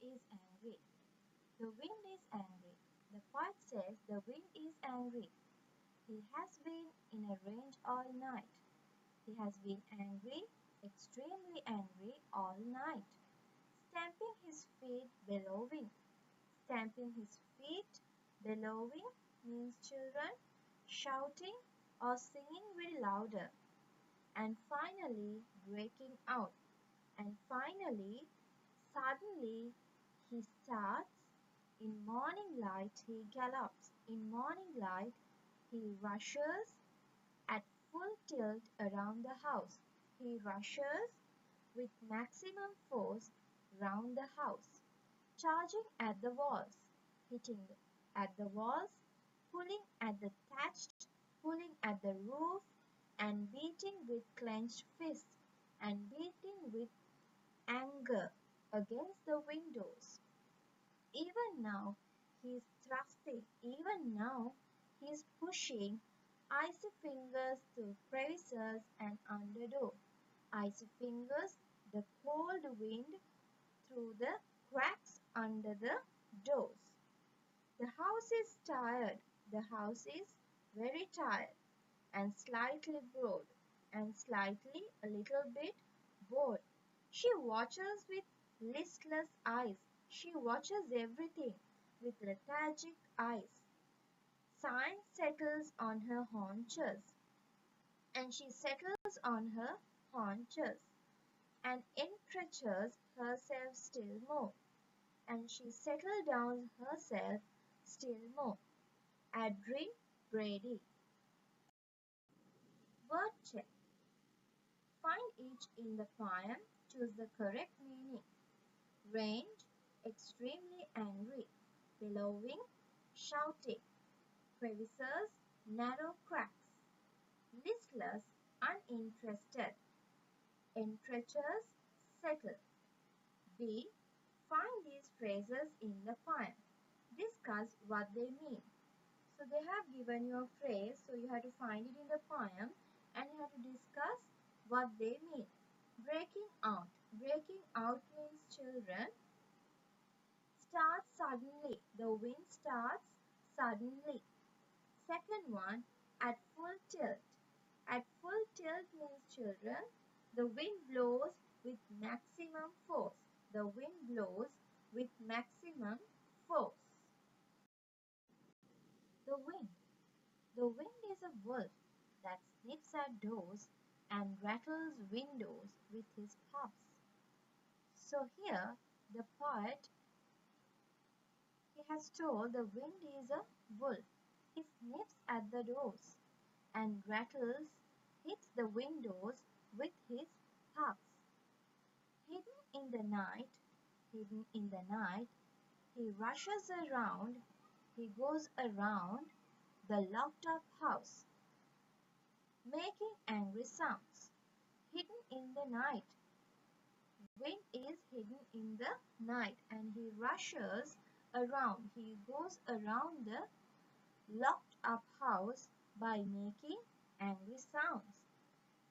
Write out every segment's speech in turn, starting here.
is angry. The wind is angry. The poet says the wind is angry. He has been in a rage all night. He has been angry, extremely angry all night. Stamping his feet, bellowing. Stamping his feet, bellowing means children shouting or singing very louder. And finally, breaking out. And finally, suddenly, he starts. In morning light, he gallops. In morning light, he rushes at full tilt around the house. He rushes with maximum force round the house, charging at the walls, hitting at the walls, pulling at the thatch, pulling at the roof, and beating with clenched fists, and beating with anger against the windows. Even now he is thrusting, even now he is pushing icy fingers through crevices and under door. Icy fingers, the cold wind through the cracks under the doors. The house is tired, the house is very tired, and slightly bored, and slightly a little bit bored. She watches with listless eyes. She watches everything with lethargic eyes. Science settles on her haunches, and she settles on her haunches, and entrenches herself still more, and she settles down herself still more. Adrien Brady. Word check. Find each in the poem, choose the correct meaning. Range, extremely angry, bellowing, shouting, crevices, narrow cracks, listless, uninterested, entrenches, settle. B. Find these phrases in the poem. Discuss what they mean. So they have given you a phrase, so you have to find it in the poem and you have to discuss what they mean. Breaking out. Breaking out means children start suddenly. The wind starts suddenly. Second one, at full tilt. At full tilt means children, the wind blows with maximum force. The wind blows with maximum force. The wind. The wind is a wolf that sniffs at doors and rattles windows with his puffs. So here the poet he has told the wind is a wolf. He sniffs at the doors and rattles, hits the windows with his puffs. Hidden in the night, hidden in the night, he rushes around, he goes around the locked up house, making angry sounds. Hidden in the night. Wind is hidden in the night and he rushes around. He goes around the locked up house by making angry sounds.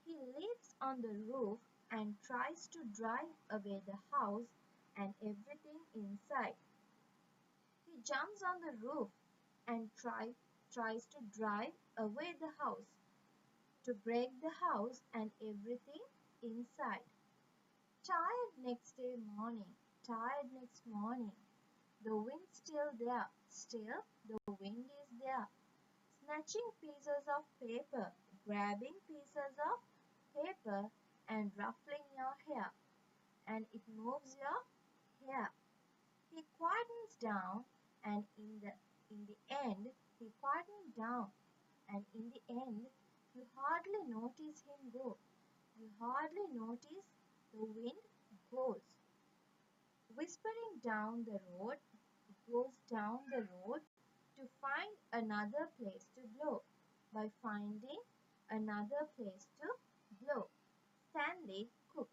He leaps on the roof and tries to drive away the house and everything inside. He jumps on the roof and tries to drive away the house, to break the house and everything inside. Tired next day morning, tired next morning. The wind's still there, still the wind is there. Snatching pieces of paper, grabbing pieces of paper and ruffling your hair, and it moves your hair. He quietens down, and in the end, he quietens down, and in the end, you hardly notice him go. You hardly notice the wind goes. Whispering down the road, it goes down the road to find another place to blow. By finding another place to blow. Stanley Cook.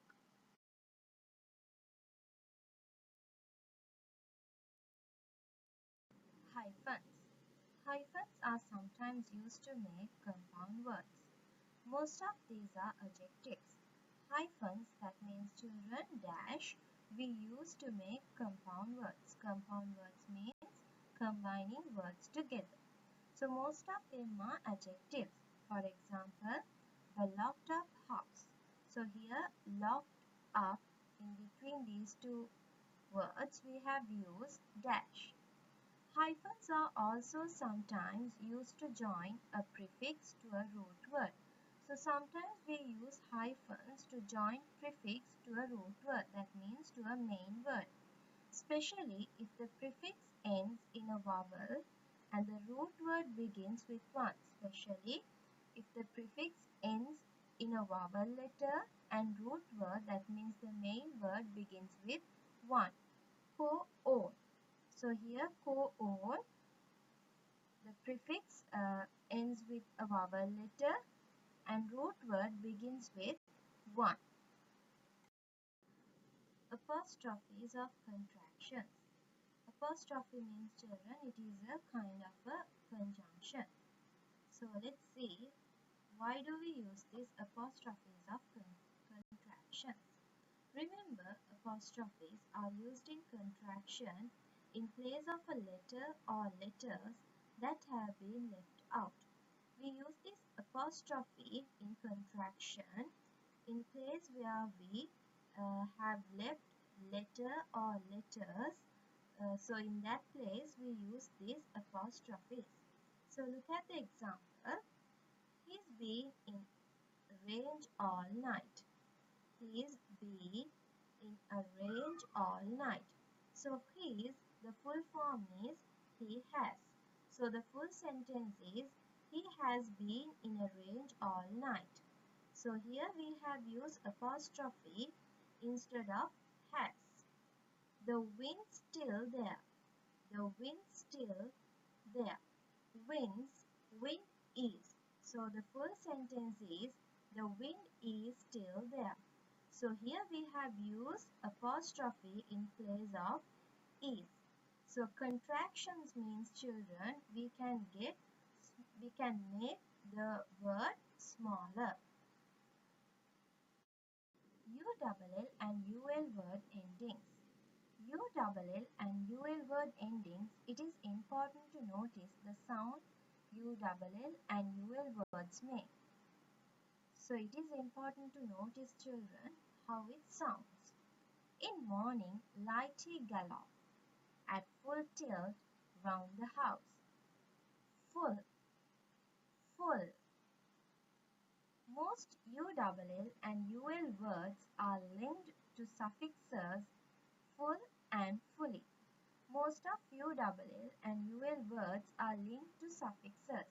Hyphens. Hyphens are sometimes used to make compound words. Most of these are adjectives. Hyphens, that means children dash we use to make compound words. Compound words means combining words together. So most of them are adjectives. For example, the locked up house. So here locked up, in between these two words we have used dash. Hyphens are also sometimes used to join a prefix to a root word. So sometimes we use hyphens to join prefix to a root word, that means to a main word, especially if the prefix ends in a vowel and the root word begins with 1, especially if the prefix ends in a vowel letter and root word, that means the main word, begins with 1. Co-own. So here co-own, the prefix ends with a vowel letter and root word begins with 1. Apostrophes of contractions. Apostrophe means children, it is a kind of a conjunction. So let's see, why do we use these apostrophes of contractions? Remember, apostrophes are used in contraction in place of a letter or letters that have been left out. We use this apostrophe in contraction in place where we have left letter or letters. So in that place we use these apostrophes. So look at the example. He's been in range all night. He's been in a range all night. So his, the full form is he has. So the full sentence is he has been in a range all night. So here we have used apostrophe instead of has. The wind's still there. The wind's still there. Wind is. So the full sentence is the wind is still there. So here we have used apostrophe in place of is. So contractions means children, we can make the word smaller. ULL and UL word endings. ULL and UL word endings, it is important to notice the sound ULL and UL words make. So it is important to notice, children, how it sounds. In morning, lighty gallop, at full tilt round the house. Full, full. Most ULL and UL words are linked to suffixes full and fully. Most of ULL and UL words are linked to suffixes.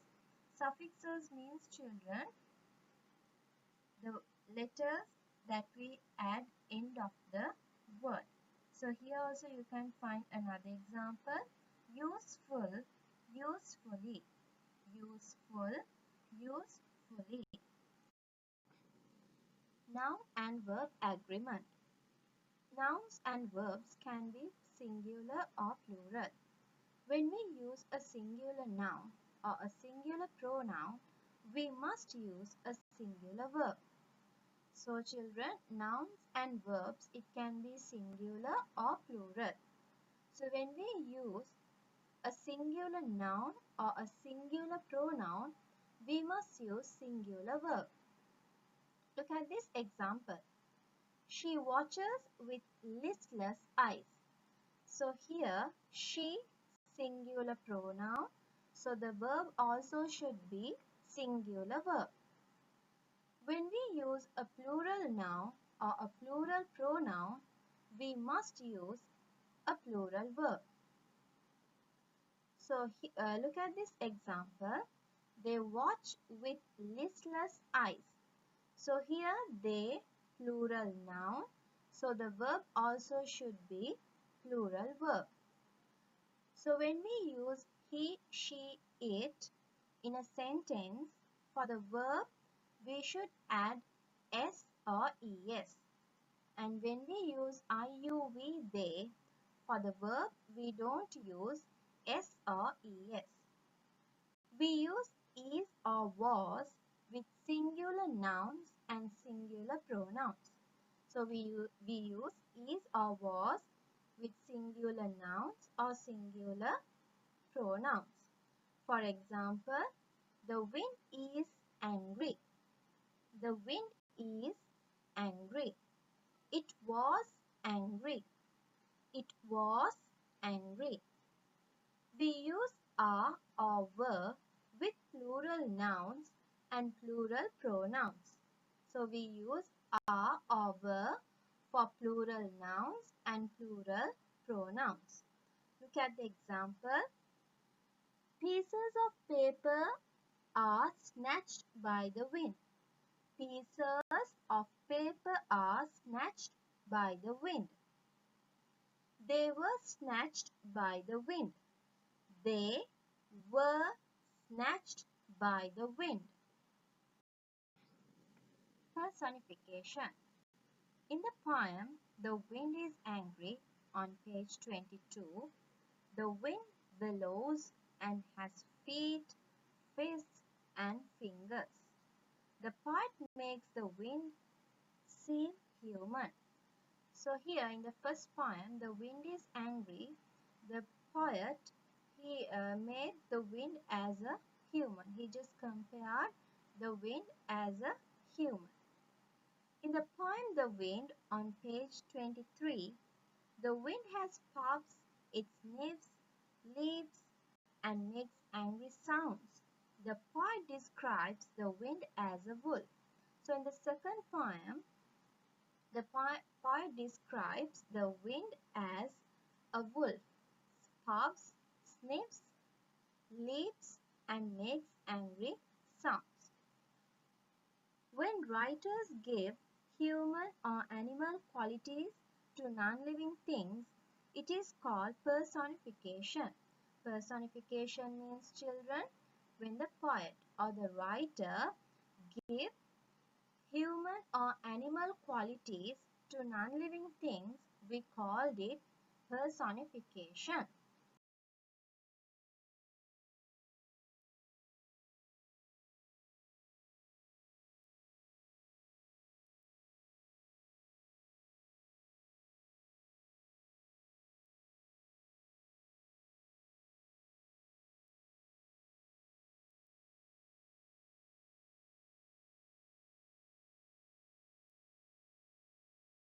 Suffixes means, children, the letters that we add end of the word. So here also you can find another example. Useful, usefully. Useful, usefully. Noun and verb agreement. Nouns and verbs can be singular or plural. When we use a singular noun or a singular pronoun, we must use a singular verb. So children, nouns and verbs, it can be singular or plural. So when we use a singular noun or a singular pronoun, we must use singular verb. Look at this example. She watches with listless eyes. So here, she, singular pronoun. So the verb also should be singular verb. When we use a plural noun or a plural pronoun, we must use a plural verb. So look at this example. They watch with listless eyes. So here they, plural noun. So the verb also should be plural verb. So when we use he, she, it in a sentence, for the verb we should add s or es. And when we use I, you, we, they, for the verb we don't use s or es. We use is or was with singular nouns and singular pronouns. So we use is or was with singular nouns or singular pronouns. For example, the wind is angry. The wind is angry. It was angry. It was angry. We use are or were with plural nouns and plural pronouns. So we use are or were for plural nouns and plural pronouns. Look at the example. Pieces of paper are snatched by the wind. Pieces of paper are snatched by the wind. They were snatched by the wind. They were snatched by the wind. Personification. In the poem, The Wind is Angry, on page 22, the wind bellows and has feet, fists, and fingers. The poet makes the wind seem human. So here in the first poem, The Wind is Angry, the poet, he made the wind as a human. He just compared the wind as a human. In the poem The Wind on page 23, the wind has puffs, it sniffs, leaps, and makes angry sounds. The poet describes the wind as a wolf. So in the second poem, the poet describes the wind as a wolf, puffs, sniffs, leaps, and makes angry sounds. When writers give human or animal qualities to non-living things, it is called personification. Personification means, children, when the poet or the writer give human or animal qualities to non-living things, we called it personification.